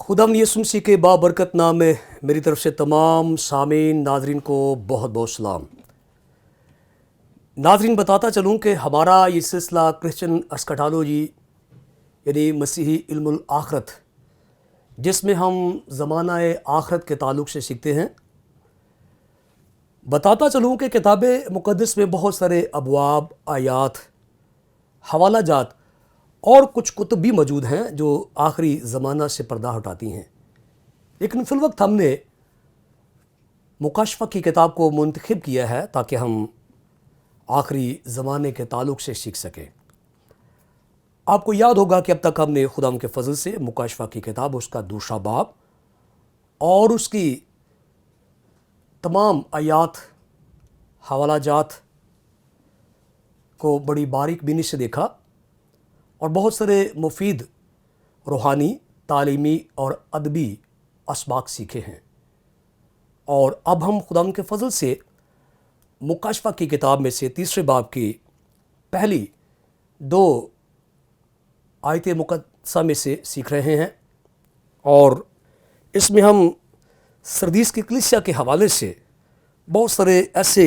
खुदावंद यीशु मसीह के बाबरकत नाम में मेरी तरफ से तमाम सामीन नाजरीन को बहुत बहुत सलाम। नाजरीन, बताता चलूँ कि हमारा ये सिलसिला क्रिश्चियन एस्कटोलॉजी यानी मसीही इल्मुल आखरत, जिसमें हम ज़माना आखरत के ताल्लुक़ से सीखते हैं। बताता चलूँ कि किताब मुक़द्दस में बहुत सारे अबवाब, आयात, हवाला जात और कुछ कुतुब भी मौजूद हैं जो आखिरी ज़माना से पर्दा हटाती हैं, लेकिन फिल वक्त हमने मुकाशफा की किताब को मुंतखब किया है ताकि हम आखिरी ज़माने के ताल्लुक़ से सीख सकें। आपको याद होगा कि अब तक हमने खुदाम के फजल से मुकाशफा की किताब, उसका दूसरा बाब और उसकी तमाम आयात, हवाला जात को बड़ी बारीक बीनी से देखा और बहुत सारे मुफीद रूहानी, तालीमी और अदबी असबाक सीखे हैं। और अब हम खुदाम के फजल से मुकाशफा की किताब में से तीसरे बाब की पहली दो आयत मुक़द्दसा में से सीख रहे हैं और इसमें हम सरदीस की कलीसिया के हवाले से बहुत सारे ऐसे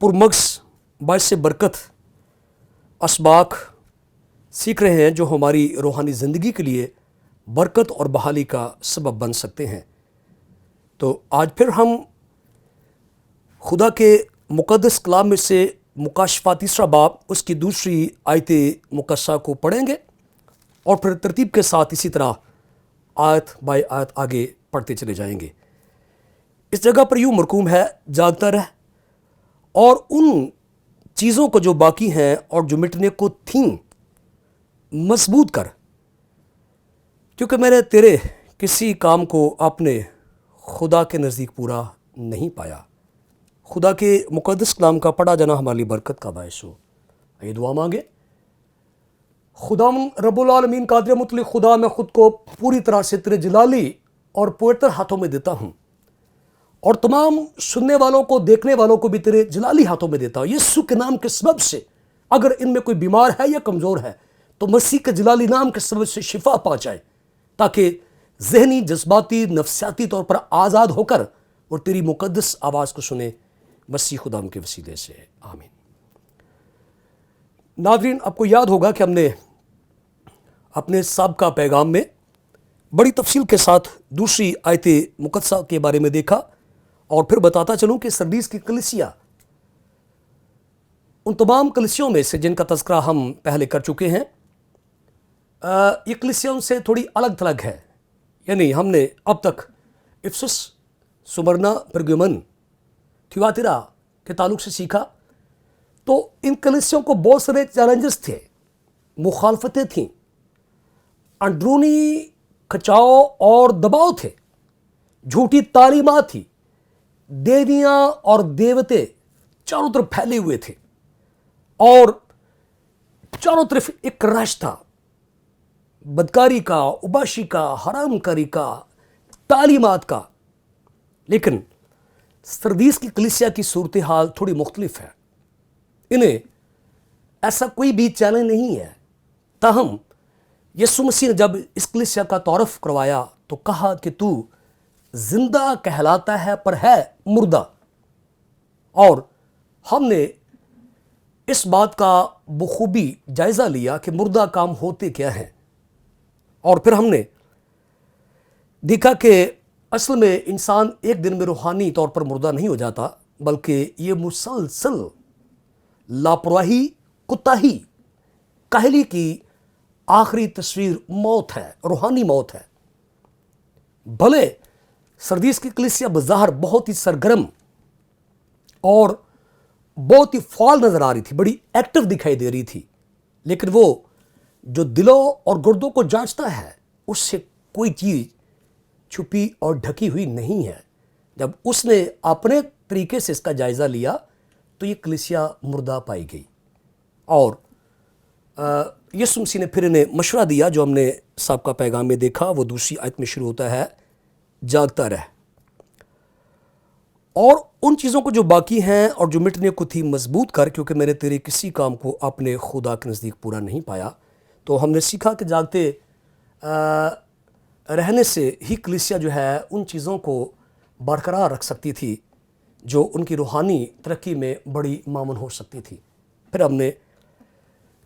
पुरमग्स बाइस बरकत असबाक सीख रहे हैं जो हमारी रूहानी ज़िंदगी के लिए बरकत और बहाली का सबब बन सकते हैं। तो आज फिर हम खुदा के मुक़द्दस कलाम में से मुकाशफा तीसरा बाब, उसकी दूसरी आयत मुक़द्दसा को पढ़ेंगे और फिर तरतीब के साथ इसी तरह आयत बाय आयत आगे पढ़ते चले जाएंगे। इस जगह पर यूँ मरकूम है, जागता रह और उन चीज़ों को जो बाकी हैं और जो मिटने को थीं मजबूत कर, क्योंकि मैंने तेरे किसी काम को अपने खुदा के नज़दीक पूरा नहीं पाया। खुदा के मुक़द्दस कलाम का पढ़ा जाना हमारी बरकत का बायस हो। ये दुआ मांगे। खुदावंद रब्बुल आलमीन कादिर मुतलक खुदा, मैं ख़ुद को पूरी तरह से तेरे जलाली और पवित्र हाथों में देता हूँ और तमाम सुनने वालों को, देखने वालों को भी तेरे जलाली हाथों में देता हूँ। यीशु के नाम के सबब से अगर इनमें कोई बीमार है या कमज़ोर है तो मसीह के जलाली नाम के सबब से शिफा पा जाए, ताकि ज़हनी, जज्बाती, नफ्सियाती तौर पर आज़ाद होकर और तेरी मुक़द्दस आवाज़ को सुने, मसीह खुदाम के वसीले से, आमीन। नाज़रीन, आपको याद होगा कि हमने अपने साबका पैगाम में बड़ी तफसील के साथ दूसरी आयत मुक़द्दसा के बारे में देखा और फिर बताता चलूँ कि सरदीस की कलीसिया उन तमाम कलीसियों में से जिनका तज़किरा हम पहले कर चुके हैं, ये कलीसिया उनसे थोड़ी अलग थलग है। यानी हमने अब तक इफिसस, स्मुरना, पेरगमुन, थियातीरा के ताल्लुक़ से सीखा। तो इन कलीसियों को बहुत सारे चैलेंजेस थे, मुखालफतें थीं, अंदरूनी खचाव और दबाव थे, झूठी तालीमात थी, देवियाँ और देवते चारों तरफ फैले हुए थे और चारों तरफ एक रश था, बदकारी का, उबाशी का, हरामकारी का, तालीमात का। लेकिन सरदीस की कलीसिया की सूरत हाल थोड़ी मुख्तलिफ है। इन्हें ऐसा कोई भी चैलेंज नहीं है। ताहम यीशु मसीह ने जब इस कलीसिया का तौरफ करवाया तो कहा कि तू जिंदा कहलाता है पर है मुर्दा। और हमने इस बात का बखूबी जायज़ा लिया कि मुर्दा काम होते क्या हैं और फिर हमने देखा कि असल में इंसान एक दिन में रूहानी तौर पर मुर्दा नहीं हो जाता, बल्कि ये मुसलसल लापरवाही, कुताही, काहली की आखिरी तस्वीर मौत है, रूहानी मौत है। भले सरदीस की कलीसिया बज़ाहिर बहुत ही सरगर्म और बहुत ही फाल नज़र आ रही थी, बड़ी एक्टिव दिखाई दे रही थी, लेकिन वो जो दिलों और गुर्दों को जांचता है उससे कोई चीज़ छुपी और ढकी हुई नहीं है। जब उसने अपने तरीके से इसका जायज़ा लिया तो ये कलीसिया मुर्दा पाई गई और यीशु मसीह ने फिर इन्हें मशवरा दिया जो हमने साबका पैगाम में देखा। वो दूसरी आयत में शुरू होता है, जागता रह और उन चीज़ों को जो बाकी हैं और जो मिटने को थी मजबूत कर, क्योंकि मैंने तेरे किसी काम को अपने खुदा के नज़दीक पूरा नहीं पाया। तो हमने सीखा कि जागते رہنے سے ہی کلیسیا جو ہے ان چیزوں کو برقرار رکھ سکتی تھی جو ان کی روحانی ترقی میں بڑی معاون ہو سکتی تھی۔ پھر ہم نے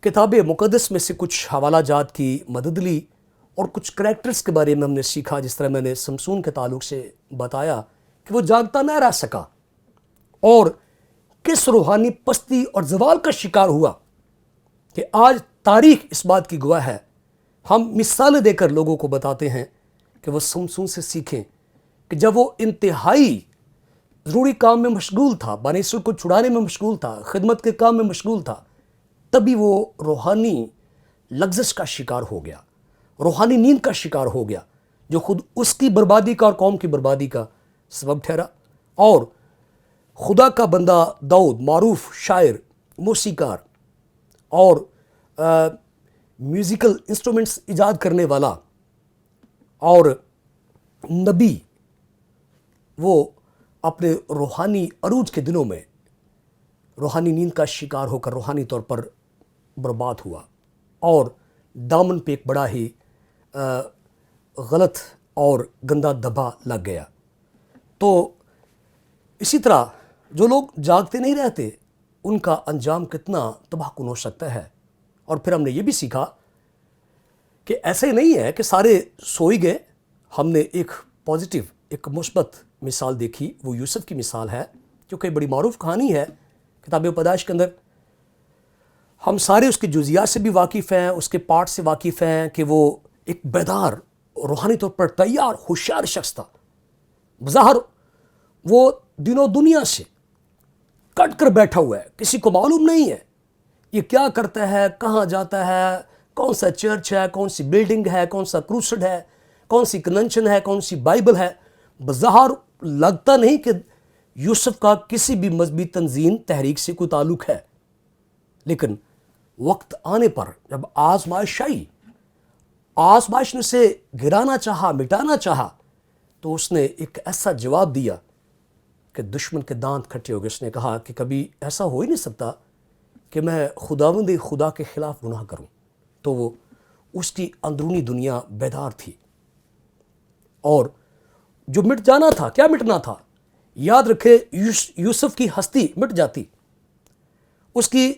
کتاب مقدس میں سے کچھ حوالہ جات کی مدد لی اور کچھ کریکٹرز کے بارے میں ہم نے سیکھا، جس طرح میں نے سمسون کے تعلق سے بتایا کہ وہ جاگتا نہ رہ سکا اور کس روحانی پستی اور زوال کا شکار ہوا کہ آج تاریخ اس بات کی گواہ ہے۔ ہم مثالیں دے کر لوگوں کو بتاتے ہیں کہ وہ سمسون سے سیکھیں کہ جب وہ انتہائی ضروری کام میں مشغول تھا، بنی اسرائیل کو چھڑانے میں مشغول تھا، خدمت کے کام میں مشغول تھا، تبھی وہ روحانی لغزش کا شکار ہو گیا، روحانی نیند کا شکار ہو گیا، جو خود اس کی بربادی کا اور قوم کی بربادی کا سبب ٹھہرا۔ اور خدا کا بندہ داؤد، معروف شاعر، موسیقار اور میوزیکل انسٹرومنٹس ایجاد کرنے والا اور نبی، وہ اپنے روحانی عروج کے دنوں میں روحانی نیند کا شکار ہو کر روحانی طور پر برباد ہوا اور دامن پہ ایک بڑا ہی غلط اور گندا دبا لگ گیا۔ تو اسی طرح جو لوگ جاگتے نہیں رہتے ان کا انجام کتنا تباہ کن ہو سکتا ہے۔ اور پھر ہم نے یہ بھی سیکھا کہ ایسے نہیں ہے کہ سارے سوئی گئے۔ ہم نے ایک پازیٹیو، ایک مثبت مثال دیکھی، وہ یوسف کی مثال ہے جو کہ بڑی معروف کہانی ہے کتاب پیدائش کے اندر۔ ہم سارے اس کے جزیات سے بھی واقف ہیں، اس کے پارٹ سے واقف ہیں کہ وہ ایک بیدار، روحانی طور پر تیار، ہوشیار شخص تھا۔ بظاہر وہ دنوں دنیا سے کٹ کر بیٹھا ہوا ہے، کسی کو معلوم نہیں ہے یہ کیا کرتا ہے، کہاں جاتا ہے، کون سا چرچ ہے، کون سی بلڈنگ ہے، کون سا کروسڈ ہے، کون سی کنونشن ہے، کون سی بائبل ہے۔ بظاہر لگتا نہیں کہ یوسف کا کسی بھی مذہبی تنظیم، تحریک سے کوئی تعلق ہے، لیکن وقت آنے پر جب آزمائش آئی، آزمائش نے اسے گرانا چاہا، مٹانا چاہا، تو اس نے ایک ایسا جواب دیا کہ دشمن کے دانت کھٹے ہو گئے۔ اس نے کہا کہ کبھی ایسا ہو ہی نہیں سکتا کہ میں خداوند خدا کے خلاف گناہ کروں۔ تو وہ اس کی اندرونی دنیا بیدار تھی، اور جو مٹ جانا تھا، کیا مٹنا تھا؟ یاد رکھے، یوسف کی ہستی مٹ جاتی، اس کی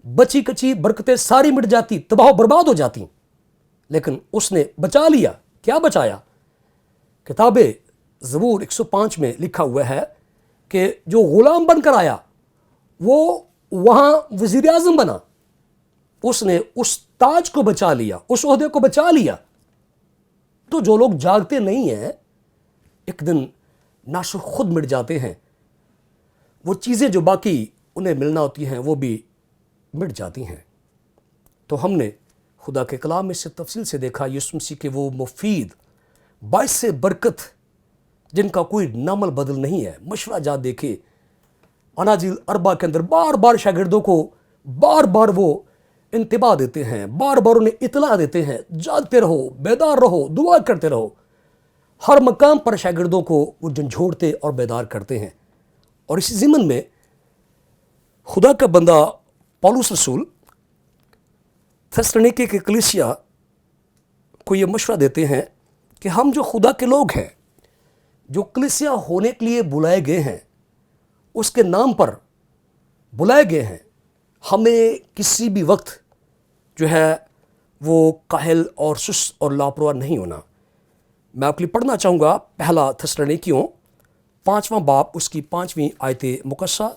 بچی کچی برکتیں ساری مٹ جاتی، تباہ و برباد ہو جاتی، لیکن اس نے بچا لیا۔ کیا بچایا؟ کتاب زبور 105 میں لکھا ہوا ہے کہ جو غلام بن کر آیا وہ وہاں وزیر اعظم بنا، اس نے اس تاج کو بچا لیا، اس عہدے کو بچا لیا۔ تو جو لوگ جاگتے نہیں ہیں ایک دن ناش خود مٹ جاتے ہیں، وہ چیزیں جو باقی انہیں ملنا ہوتی ہیں وہ بھی مٹ جاتی ہیں۔ تو ہم نے خدا کے کلام میں سے تفصیل سے دیکھا یسوع مسیح کے وہ مفید، باعث برکت، جن کا کوئی نعمل بدل نہیں ہے، مشورہ جات دیکھے اناجیل اربع کے اندر بار بار شاگردوں کو بار بار وہ انتباہ دیتے ہیں، بار بار انہیں اطلاع دیتے ہیں، جاگتے رہو، بیدار رہو، دعا کرتے رہو۔ ہر مقام پر شاگردوں کو وہ جھنجھوڑتے اور بیدار کرتے ہیں۔ اور اسی ضمن میں خدا کا بندہ پولس رسول تھیسالونیکے کے کلیسیا کو یہ مشورہ دیتے ہیں کہ ہم جو خدا کے لوگ ہیں، جو کلیسیا ہونے کے لیے بلائے گئے ہیں، اس کے نام پر بلائے گئے ہیں، ہمیں کسی بھی وقت جو ہے وہ کاہل اور سست اور لاپرواہ نہیں ہونا۔ میں آپ کے لیے پڑھنا چاہوں گا پہلا تھیسالونیکیوں 5واں باب، اس کی 5ویں آیت مقدسہ۔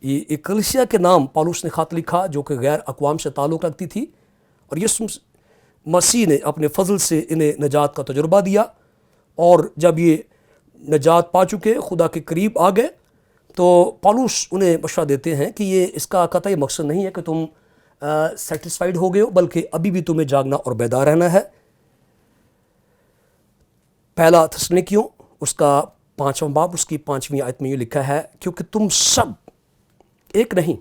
یہ ایک کلیسیا کے نام پولس نے خط لکھا جو کہ غیر اقوام سے تعلق رکھتی تھی، اور یسوع مسیح نے اپنے فضل سے انہیں نجات کا تجربہ دیا، اور جب یہ نجات پا چکے، خدا کے قریب آ گئے، تو پولس انہیں مشورہ دیتے ہیں کہ یہ اس کا قطعی مقصد نہیں ہے کہ تم سیٹسفائیڈ ہو گئے ہو، بلکہ ابھی بھی تمہیں جاگنا اور بیدار رہنا ہے۔ پہلا تھیسالونیکیوں اس کا 5واں باب، اس کی 5ویں آیت میں یہ لکھا ہے، کیونکہ تم سب ایک نہیں،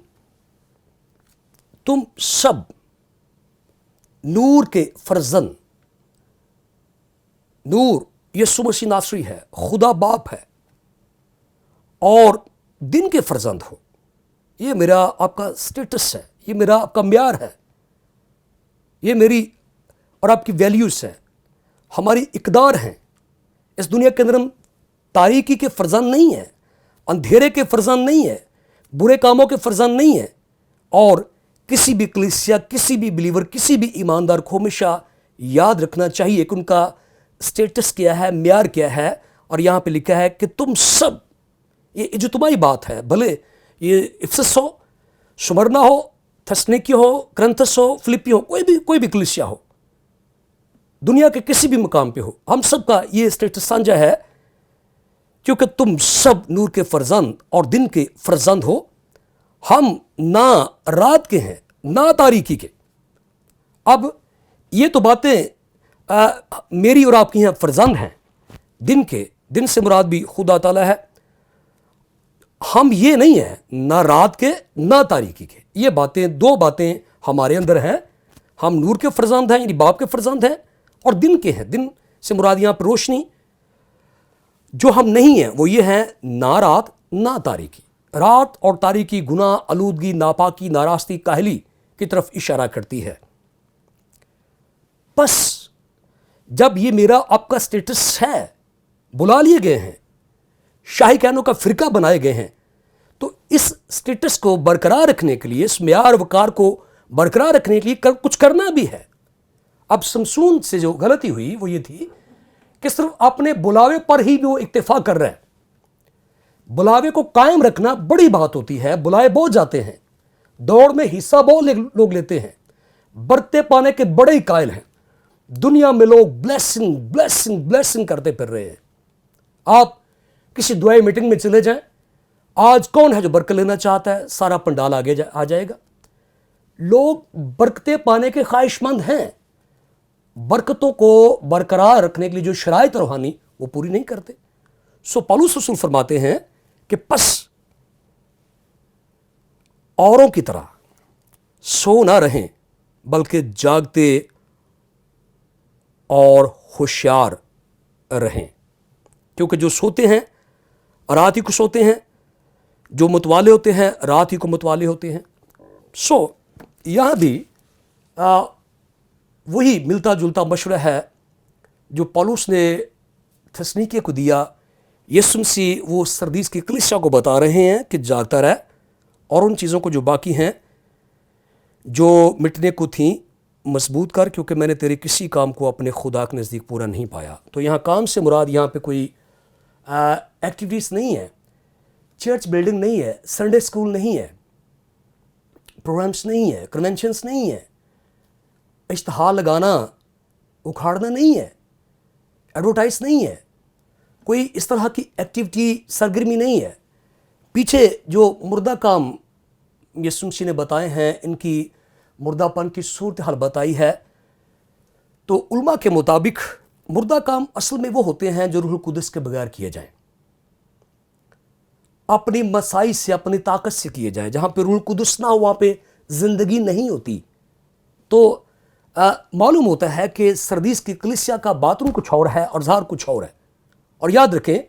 تم سب نور کے فرزند، نور یسوع مسیح ناصری ہے، خدا باپ ہے، اور دن کے فرزند ہو۔ یہ میرا آپ کا سٹیٹس ہے، یہ میرا آپ کا معیار ہے، یہ میری اور آپ کی ویلیوز ہے۔ हमारी इकदार हैं। इस दुनिया के अंदर हम तारीकी के फर्जंद नहीं हैं, अंधेरे के फर्जंद नहीं है, बुरे कामों के फर्जंद नहीं है। और किसी भी कलीसिया, किसी भी बिलीवर, किसी भी ईमानदार को हमेशा याद रखना चाहिए कि उनका स्टेटस क्या है, म्यार क्या है। और यहाँ पे लिखा है कि तुम सब, ये इज्तिमाई बात है, भले ये इफिसस हो, स्मुरना हो, थस्सलुनीके हो, कुरिन्थस हो, फिलिप्पी हो, कोई भी कलीसिया हो, दुनिया के किसी भी मुकाम पे हो, हम सब का ये स्टेटस साझा है, क्योंकि तुम सब नूर के फर्जंद और दिन के फर्जंद हो। हम ना रात के हैं ना तारीकी के। अब ये तो बातें मेरी और आपकी यहाँ फर्जंद हैं दिन के। दिन से मुराद भी खुदा ताला है। हम ये नहीं है ना रात के ना तारीकी के। ये बातें, दो बातें हमारे अंदर हैं। हम नूर के फर्जंद हैं, यानी बाप के फर्जंद हैं, और दिन के हैं। दिन से मुराद यहाँ पर रोशनी। जो हम नहीं हैं वो ये हैं ना रात ना तारीकी। रात और तारीकी गुनाह, आलूदगी, नापाकी, नाराज़गी, काहली की तरफ इशारा करती है। बस जब ये मेरा आपका स्टेटस है, बुला लिए गए हैं, शाही कहनों का फिरका बनाए गए हैं, तो इस स्टेटस को बरकरार रखने के लिए, इस म्यार वकार को बरकरार रखने के लिए कुछ करना भी है। अब शमसून से जो गलती हुई वो ये थी कि सिर्फ अपने बुलावे पर ही वो इक्तिफा कर रहा है। बुलावे को कायम रखना बड़ी बात होती है। बुलाए बहुत जाते हैं, दौड़ में हिस्सा बहुत लोग लेते हैं, बरकते पाने के बड़े ही कायल हैं। दुनिया में लोग ब्लेसिंग ब्लेसिंग ब्लेसिंग करते फिर रहे हैं। आप किसी दुआई मीटिंग में चले जाएं, आज कौन है जो बरकत लेना चाहता है, सारा पंडाल आगे आ जाएगा। लोग बरकते पाने के ख्वाहिशमंद हैं, बरकतों को बरकरार रखने के लिए जो शराइत रूहानी वो पूरी नहीं करते। सो पौलुस रसूल फरमाते हैं कि बस औरों की तरह सो ना रहें, बल्कि जागते और होशियार रहें। क्योंकि जो सोते हैं रात ही को सोते हैं, जो मतवाले होते हैं रात ही को मतवाले होते हैं। सो यहाँ भी वही मिलता जुलता मशवरा है जो पौलुस ने थस्सलुनीके को दिया। यीशु मसीह वो सरदीस की कलीसिया को बता रहे हैं कि जागता रह, और उन चीज़ों को जो बाकी हैं, जो मिटने को थी, मजबूत कर, क्योंकि मैंने तेरे किसी काम को अपने खुदा के नज़दीक पूरा नहीं पाया। तो यहाँ काम से मुराद यहाँ पे कोई एक्टिविटीज़ नहीं है, चर्च बिल्डिंग नहीं है, संडे स्कूल नहीं है, प्रोग्राम्स नहीं है, कन्वेंशंस नहीं है, इश्तहार लगाना उखाड़ना नहीं है, एडवर्टाइज नहीं है, कोई इस तरह की एक्टिविटी सरगर्मी नहीं है। पीछे जो मुर्दा काम यीशु मसीह ने बताए हैं, इनकी मुर्दापन की सूरत हाल बताई है, तो उलमा के मुताबिक मुर्दा काम असल में वो होते हैं जो रूह कुदस के बगैर किए जाएं, अपनी मसाई से, अपनी ताकत से किए जाएं। जहाँ पे रूह कुदस ना हो वहाँ पे ज़िंदगी नहीं होती। तो मालूम होता है कि सरदीस की कलीसिया का बातून कुछ और है और ज़ाहिर कुछ और है। और याद रखें,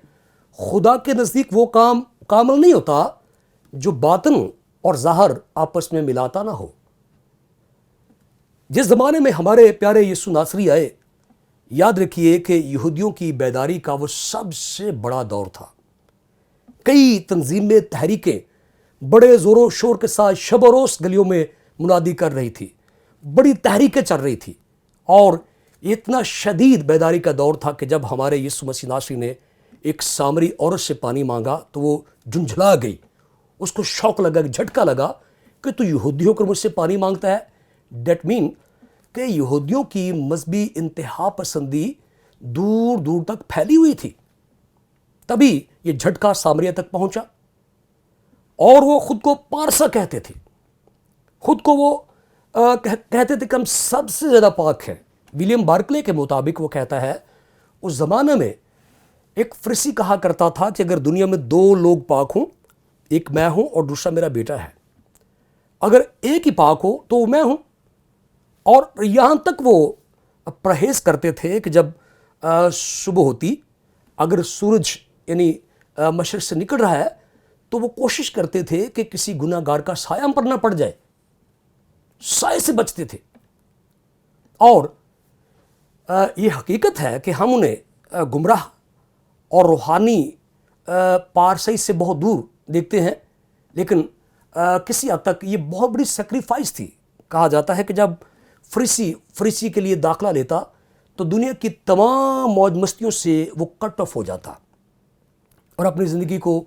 खुदा के नज़दीक वो काम कामिल नहीं होता जो बातन और ज़ाहिर आपस में मिलाता ना हो। जिस ज़माने में हमारे प्यारे यीशु नासरी आए, याद रखिए कि यहूदियों की बेदारी का वो सबसे बड़ा दौर था। कई तंजीमें, तहरीकें बड़े ज़ोरों शोर के साथ शब रोज़ गलियों में मुनादी कर रही थी, बड़ी तहरीकें चल रही थी। और इतना शदीद बेदारी का दौर था कि जब हमारे यीशु मसीह नासरी ने एक सामरी औरत से पानी मांगा तो वो झुंझला गई। उसको शौक लगा, झटका लगा कि तू यहूदियों को मुझसे पानी मांगता है। डेट मीन कि यहूदियों की मजहबी इंतहा पसंदी दूर दूर तक फैली हुई थी। तभी ये झटका सामरिया तक पहुंचा। और वो खुद को पारसा कहते थे, खुद को वो कहते थे कि हम सबसे ज़्यादा पाक हैं। विलियम बार्कले के मुताबिक वो कहता है, उस ज़माने में एक फरीसी कहा करता था कि अगर दुनिया में दो लोग पाक हों, एक मैं हूं और दूसरा मेरा बेटा है, अगर एक ही पाक हो तो मैं हूं। और यहां तक वो परहेज करते थे कि जब सुबह होती, अगर सूरज यानी मशरक़ से निकल रहा है, तो वो कोशिश करते थे कि किसी गुनाहगार का साया हम पर ना पड़ जाए, साए से बचते थे। और یہ حقیقت ہے کہ ہم انہیں گمراہ اور روحانی پارسائی سے بہت دور دیکھتے ہیں، لیکن کسی حد تک یہ بہت بڑی سیکریفائس تھی۔ کہا جاتا ہے کہ جب فریسی کے لیے داخلہ لیتا تو دنیا کی تمام موج مستیوں سے وہ کٹ آف ہو جاتا اور اپنی زندگی کو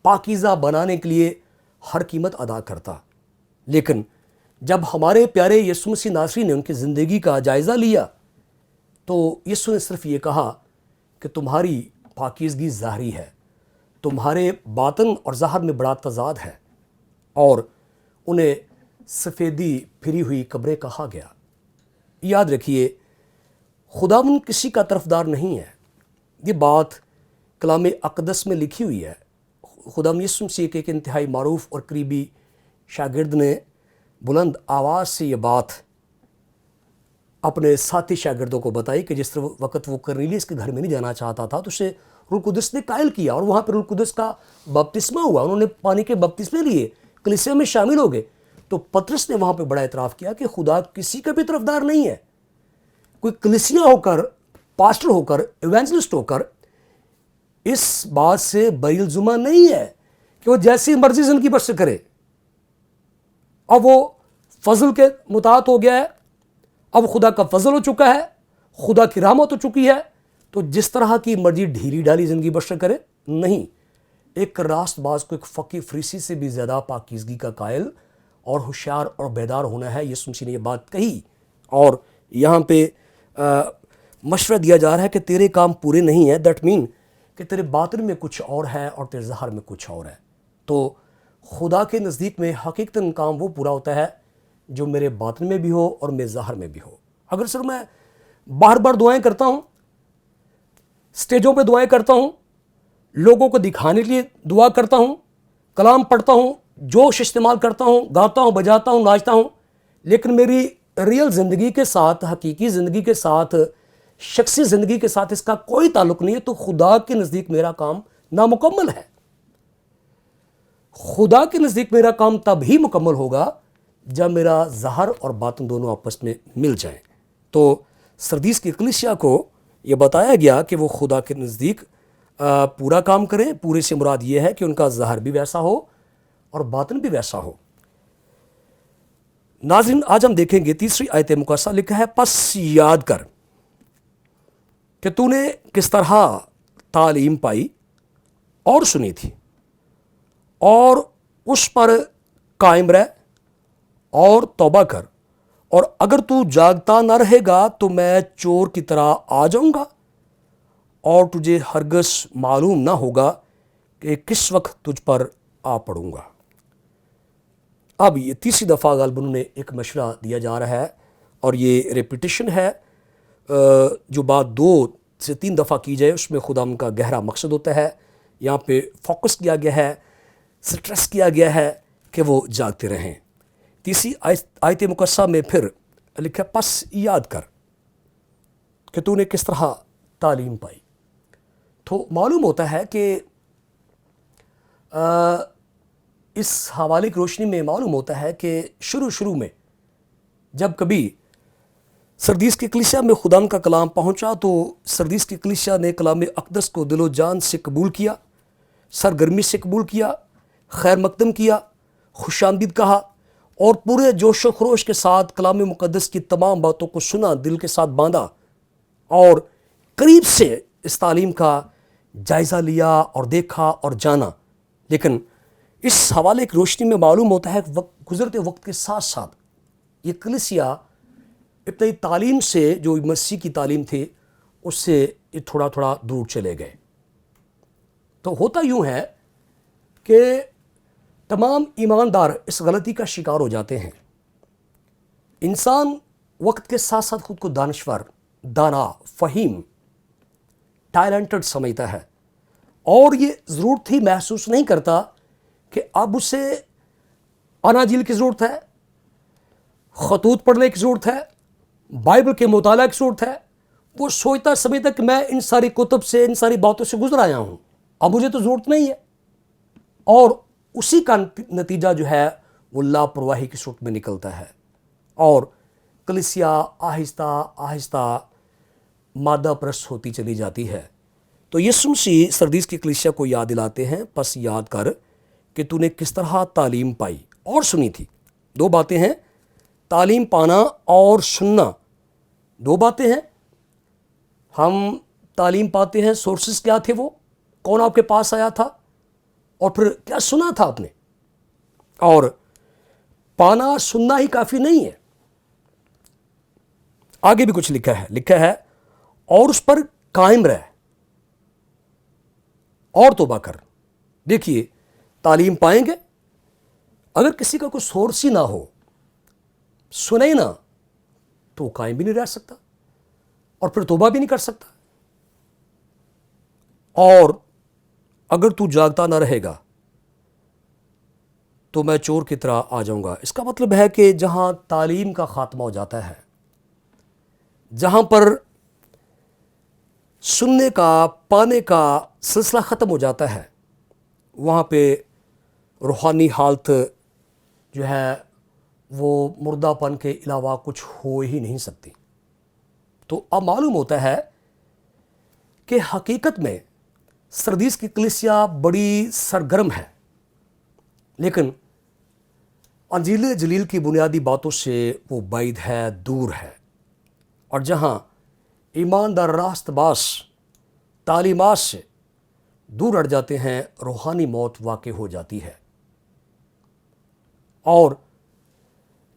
پاکیزہ بنانے کے لیے ہر قیمت ادا کرتا۔ لیکن جب ہمارے پیارے یسوع مسیح ناصری نے ان کی زندگی کا جائزہ لیا تو یسوع نے صرف یہ کہا کہ تمہاری پاکیزگی ظاہری ہے، تمہارے باطن اور ظاہر میں بڑا تضاد ہے، اور انہیں سفیدی پھری ہوئی قبریں کہا گیا۔ یاد رکھیے، خداوند کسی کا طرفدار نہیں ہے۔ یہ بات کلام اقدس میں لکھی ہوئی ہے۔ خداوند یسوع مسیح کے ایک انتہائی معروف اور قریبی شاگرد نے بلند آواز سے یہ بات اپنے ساتھی شاگردوں کو بتائی کہ جس طرح وقت وہ کرنیلیس کے گھر میں نہیں جانا چاہتا تھا تو اسے روح القدس نے قائل کیا، اور وہاں پہ روح القدس کا بپتسمہ ہوا، انہوں نے پانی کے بپتسمے لیے، کلیسیا میں شامل ہو گئے۔ تو پطرس نے وہاں پہ بڑا اعتراف کیا کہ خدا کسی کا بھی طرفدار نہیں ہے۔ کوئی کلیسیا ہو کر، پاسٹر ہو کر، ایوانجلسٹ ہو کر اس بات سے بری الزمہ نہیں ہے کہ وہ جیسی مرضی زندگی بسر کرے، اب وہ فضل کے مطابق ہو گیا ہے، اب خدا کا فضل ہو چکا ہے، خدا کی رحمت ہو چکی ہے، تو جس طرح کی مرضی ڈھیلی ڈالی زندگی بسر کرے۔ نہیں، ایک راست باز کو ایک فقی فریسی سے بھی زیادہ پاکیزگی کا قائل اور ہوشیار اور بیدار ہونا ہے۔ یسوع مسیح نے یہ بات کہی، اور یہاں پہ مشورہ دیا جا رہا ہے کہ تیرے کام پورے نہیں ہیں، دیٹ مین کہ تیرے باطن میں کچھ اور ہے اور تیرے ظاہر میں کچھ اور ہے۔ تو خدا کے نزدیک میں حقیقتاً کام وہ پورا ہوتا ہے جو میرے باطن میں بھی ہو اور میرے ظاہر میں بھی ہو۔ اگر صرف میں بار بار دعائیں کرتا ہوں، سٹیجوں پہ دعائیں کرتا ہوں، لوگوں کو دکھانے کے لیے دعا کرتا ہوں، کلام پڑھتا ہوں، جوش استعمال کرتا ہوں، گاتا ہوں، بجاتا ہوں، ناچتا ہوں، لیکن میری ریئل زندگی کے ساتھ، حقیقی زندگی کے ساتھ، شخصی زندگی کے ساتھ اس کا کوئی تعلق نہیں ہے، تو خدا کے نزدیک میرا کام نامکمل ہے۔ خدا کے نزدیک میرا کام تب ہی مکمل ہوگا جب میرا ظاہر اور باطن دونوں آپس میں مل جائیں۔ تو سردیس کی کلیسیا کو یہ بتایا گیا کہ وہ خدا کے نزدیک پورا کام کریں۔ پورے سے مراد یہ ہے کہ ان کا ظاہر بھی ویسا ہو اور باطن بھی ویسا ہو۔ ناظرین، آج ہم دیکھیں گے تیسری آیت مقدسہ، لکھا ہے پس یاد کر کہ تو نے کس طرح تعلیم پائی اور سنی تھی، اور اس پر قائم رہ اور توبہ کر، اور اگر تو جاگتا نہ رہے گا تو میں چور کی طرح آ جاؤں گا اور تجھے ہرگز معلوم نہ ہوگا کہ کس وقت تجھ پر آ پڑوں گا۔ اب یہ تیسری دفعہ غالباً انہیں ایک مشورہ دیا جا رہا ہے، اور یہ ریپیٹیشن ہے۔ جو بات 2 سے 3 دفعہ کی جائے اس میں خدا کا گہرا مقصد ہوتا ہے۔ یہاں پہ فوکس کیا گیا ہے، سٹریس کیا گیا ہے کہ وہ جاگتے رہیں۔ تیسری آیت مقدسہ میں پھر لکھا پس یاد کر کہ تو نے کس طرح تعلیم پائی۔ تو معلوم ہوتا ہے کہ اس حوالے کی روشنی میں معلوم ہوتا ہے کہ شروع میں جب کبھی سردیس کی کلیسیا میں خدا کا کلام پہنچا تو سردیس کی کلیسیا نے کلام اقدس کو دل و جان سے قبول کیا، سرگرمی سے قبول کیا، خیر مقدم کیا، خوش آمدید کہا، اور پورے جوش و خروش کے ساتھ کلام مقدس کی تمام باتوں کو سنا، دل کے ساتھ باندھا، اور قریب سے اس تعلیم کا جائزہ لیا اور دیکھا اور جانا۔ لیکن اس حوالے کی روشنی میں معلوم ہوتا ہے کہ گزرتے وقت کے ساتھ ساتھ یہ کلیسیا ابتدائی تعلیم سے، جو مسیح کی تعلیم تھی، اس سے یہ تھوڑا تھوڑا دور چلے گئے۔ تو ہوتا یوں ہے کہ تمام ایماندار اس غلطی کا شکار ہو جاتے ہیں۔ انسان وقت کے ساتھ ساتھ خود کو دانشور، دانا، فہیم، ٹیلنٹڈ سمجھتا ہے، اور یہ ضرورت ہی محسوس نہیں کرتا کہ اب اسے اناجیل کی ضرورت ہے، خطوط پڑھنے کی ضرورت ہے، بائبل کے مطالعہ کی ضرورت ہے۔ وہ سوچتا سمجھتا کہ میں ان ساری کتب سے، ان ساری باتوں سے گزر آیا ہوں، اب مجھے تو ضرورت نہیں ہے، اور اسی کا نتیجہ جو ہے وہ لاپرواہی کی صورت میں نکلتا ہے، اور کلیسیا آہستہ آہستہ मादा परस्त होती चली जाती है। तो यीशु मसीह सरदीस की कलीसिया को याद दिलाते हैं, बस याद कर कि तूने किस तरह तालीम पाई और सुनी थी। दो बातें हैं, तालीम पाना और सुनना, दो बातें हैं। हम तालीम पाते हैं, सोर्सेस क्या थे, वो कौन आपके पास आया था, और फिर क्या सुना था आपने। और पाना सुनना ही काफ़ी नहीं है, आगे भी कुछ लिखा है और उस पर कायम रह और तौबा कर। देखिए, तालीम पाएंगे, अगर किसी का कोई सोर्स ही ना हो, सुने ही ना, तो कायम भी नहीं रह सकता और फिर तौबा भी नहीं कर सकता। और अगर तू जागता ना रहेगा तो मैं चोर की तरह आ जाऊंगा। इसका मतलब है कि जहां तालीम का खात्मा हो जाता है, जहां पर सुनने का, पाने का सिलसिला ख़त्म हो जाता है, वहाँ पे रूहानी हालत जो है वो मुर्दापन के अलावा कुछ हो ही नहीं सकती। तो अब मालूम होता है कि हकीकत में सरदीस की कलीसिया बड़ी सरगर्म है, लेकिन अंजील जलील की बुनियादी बातों से वो बैद है, दूर है। और जहाँ ईमानदार रास्तबाज तालीमात से दूर हट जाते हैं, रूहानी मौत वाक़ई हो जाती है। और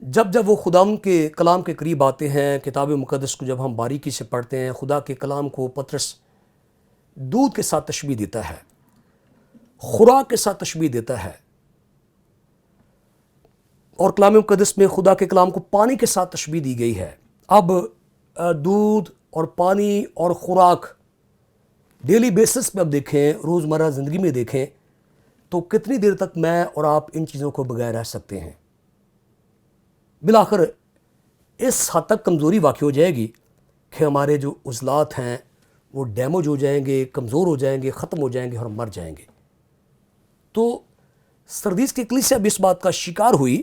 जब जब वो खुदाम के कलाम के करीब आते हैं, किताब मुक़द्दस को जब हम बारीकी से पढ़ते हैं, खुदा के कलाम को पतरस दूध के साथ तशबीह देता है, खुराक के साथ तशबीह देता है, और कलाम मुक़द्दस में खुदा के कलाम को पानी के साथ तशबीह दी गई है। अब दूध और पानी और खुराक डेली बेसिस पे अब देखें, रोज़मर्रा ज़िंदगी में देखें, तो कितनी देर तक मैं और आप इन चीज़ों को बगैर रह सकते हैं। बिलाखिर इस हद तक कमज़ोरी वाक़ई हो जाएगी कि हमारे जो उज़लात हैं वो डैमेज हो जाएंगे, कमज़ोर हो जाएंगे, ख़त्म हो जाएंगे और मर जाएंगे। तो सरदीस की कलीसिया भी इस बात का शिकार हुई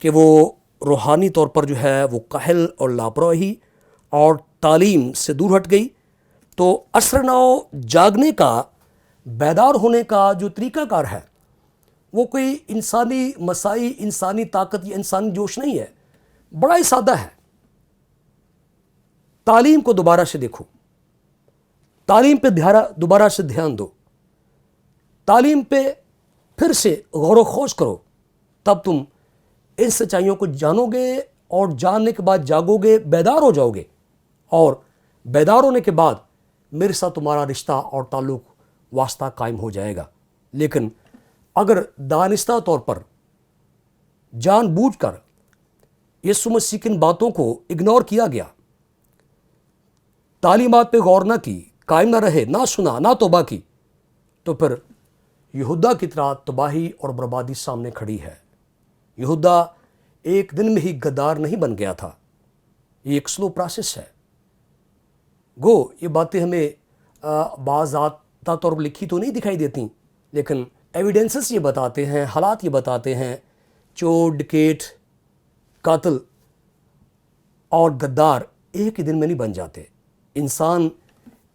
कि वो रूहानी तौर पर जो है वो काहिल और लापरवाही और तालीम से दूर हट गई। तो असरनाओ जागने का, बेदार होने का जो तरीक़ाकार है वो कोई इंसानी मसाई, इंसानी ताकत या इंसानी जोश नहीं है, बड़ा ही सादा है। तालीम को दोबारा से देखो, तालीम पे दोबारा से ध्यान दो, तालीम पे फिर से गौर व खोज करो, तब तुम इन सच्चाइयों को जानोगे और जानने के बाद जागोगे, बेदार हो जाओगे, और बेदार होने के बाद मेरे साथ तुम्हारा रिश्ता और ताल्लुक़ वास्ता कायम हो जाएगा। लेकिन अगर दानिस्ता तौर पर जानबूझकर यीशु मसीह की इन बातों को इग्नोर किया गया, तालीमात पे गौर ना की, कायम ना रहे, ना सुना, ना तौबा की, तो फिर यहूदा की तरह तबाही और बर्बादी सामने खड़ी है। यहूदा एक दिन में ही गद्दार नहीं बन गया था, ये एक स्लो प्रोसेस है। गो ये बातें हमें बाज़ाता तौर पर लिखी तो नहीं दिखाई देती, लेकिन एविडेंसेस ये बताते हैं, हालात ये बताते हैं, चोर, डकैत, कातिल और गद्दार एक ही दिन में नहीं बन जाते। इंसान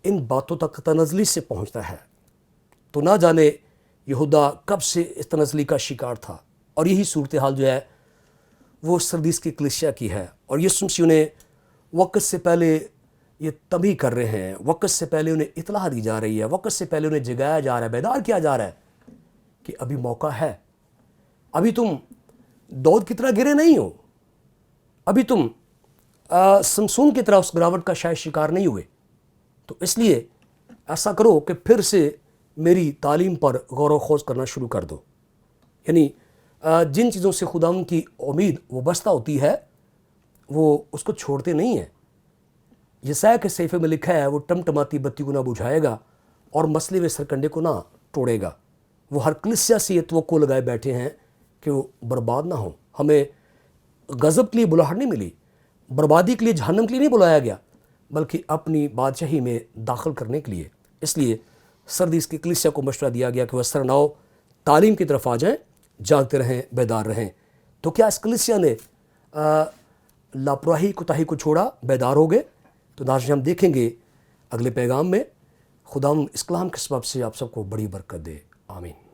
इन बातों तक तनज़ली से पहुंचता है। तो ना जाने यहूदा कब से इस तनज़ली का शिकार था, और यही सूरत हाल जो है वो सरदीस की कलीसिया की है। और यीशु मसीह ने वक्त से पहले ये तभी कर रहे हैं, वक्त से पहले उन्हें इतला दी जा रही है, वक्त से पहले उन्हें जगाया जा रहा है, बेदार किया जा रहा है कि अभी मौका है, अभी तुम दौद की तरह गिरे नहीं हो, अभी तुम समसून की तरह उस गिरावट का शायद शिकार नहीं हुए। तो इसलिए ऐसा करो कि फिर से मेरी तालीम पर गौर व खोज करना शुरू कर दो। यानी जिन चीज़ों से खुदाम की उम्मीद वो बस्ता होती है, वो उसको छोड़ते नहीं हैं। यसाया के सहीफे में लिखा है, वो टमटमाती बत्ती को ना बुझाएगा और मसले हुए सरकंडे को ना तोड़ेगा। वो हर कलीसिया से ये तवक्को लगाए बैठे हैं कि वो बर्बाद ना हो। हमें गज़ब के लिए बुलाहट नहीं मिली, बर्बादी के लिए, जहन्नम के लिए नहीं बुलाया गया, बल्कि अपनी बादशाही में दाखिल करने के लिए। इसलिए सरदीस की कलीसिया को मशवरा दिया गया कि वह सरनाओ तालीम की तरफ आ जाएं, जागते रहें, बेदार रहें। तो क्या इस कलीसिया ने लापरवाही, कोताही को छोड़ा, बेदार हो गए? तो नाज़रीन हम देखेंगे اگلے پیغام میں خدا اس کلام کے سبب سے آپ سب کو بڑی برکت دے، آمین۔